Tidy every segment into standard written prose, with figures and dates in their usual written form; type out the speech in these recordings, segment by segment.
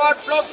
Forward block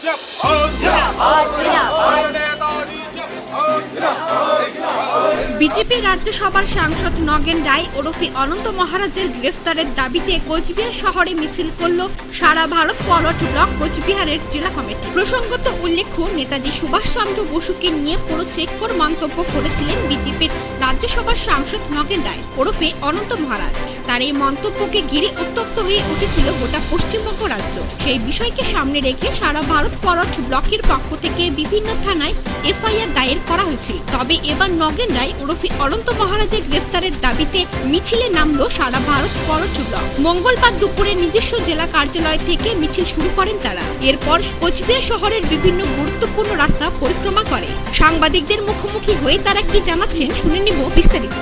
BJP রাজ্যসভার সাংসদ নগেন রায় ওরফে অনন্ত মহারাজের গ্রেফতারের দাবিতে কোচবিহার শহরে মিছিল করল সারা ভারত ফরওয়ার্ড ব্লক কোচবিহারের জেলা কমিটি। প্রসঙ্গত উল্লেখ্য, নেতাজি সুভাষচন্দ্র বসুকে নিয়ে পুরো চেকর মন্তব্য করেছিলেন বিজেপির রাজ্যসভার সাংসদ নগেন রায় ওরফে অনন্ত মহারাজ। তার এই মন্তব্যকে ঘিরে উত্তপ্ত হয়ে উঠেছিল গোটা পশ্চিমবঙ্গ রাজ্য। সেই বিষয়কে সামনে রেখে সারা ভারত ফরওয়ার্ড ব্লকের পক্ষ থেকে বিভিন্ন থানায় এফআইআর দায়ের করা হয়েছিল। তবে এবার নগেন রায় ওরফে অনন্ত মহারাজের গ্রেফতারের দাবিতে মিছিলে নামলো সারা ভারত ফরওয়ার্ড ব্লক। মঙ্গলবার দুপুরে নিজস্ব জেলা কার্যালয় থেকে মিছিল শুরু করেন তারা। এরপর কোচবিহার শহরের বিভিন্ন গুরুত্বপূর্ণ রাস্তা পরিক্রমা করে। সাংবাদিকদের মুখোমুখি হয়ে তারা কি জানাচ্ছেন শুনে নিব বিস্তারিত।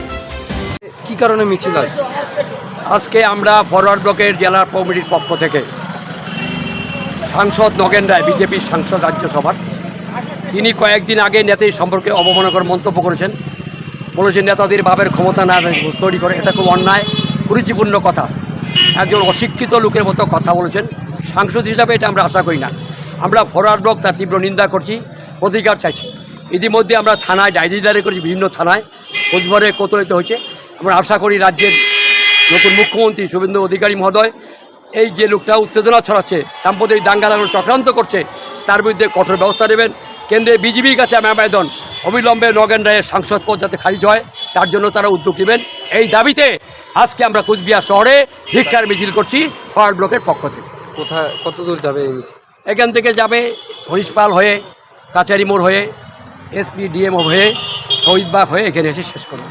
কি কারণে মিছিল হয়? আজকে আমরা ফরওয়ার্ড ব্লকের জেলা কমিটির পক্ষ থেকে সাংসদ নগেন রায়, বিজেপির সাংসদ রাজ্যসভার, তিনি কয়েকদিন আগে নেতাদের সম্পর্কে অবমাননাকর মন্তব্য করেছেন। বলেছেন নেতাদের বাপের ক্ষমতা না তৈরি করে, এটা খুব অন্যায়, কুরুচিপূর্ণ কথা। একজন অশিক্ষিত লোকের মতো কথা বলেছেন। সাংসদ হিসাবে এটা আমরা আশা করি না। আমরা ফরওয়ার্ড ব্লক তার তীব্র নিন্দা করছি, প্রতিকার চাইছি। ইতিমধ্যে আমরা থানায় ডায়েরি দায়ের করেছি, বিভিন্ন থানায় খোঁজভরে কোতলিত হয়েছে। আমরা আশা করি রাজ্যের নতুন মুখ্যমন্ত্রী শুভেন্দু অধিকারী মহোদয় এই যে লোকটা উত্তেজনা ছড়াচ্ছে, সাম্প্রদায়িক দাঙ্গা লাগানোর চক্রান্ত করছে, তার বিরুদ্ধে কঠোর ব্যবস্থা নেবেন। কেন্দ্রে বিজেপির কাছে আমি আবেদন, অবিলম্বে নগেন রায়ের সাংসদ পদ যাতে খারিজ হয়, তার জন্য তারা উদ্যোগ নেবেন। এই দাবিতে আজকে আমরা কোচবিহার শহরে ভিক্ষার মিছিল করছি ফরওয়ার্ড ব্লকের পক্ষ থেকে। কোথায়, কত দূর যাবে এই মিছিল? এখান থেকে যাবে হরিশপাল হয়ে, কাচারি মোড় হয়ে, এসপি ডিএম হয়ে, শহীদবাগ হয়ে এখানে এসে শেষ করবে।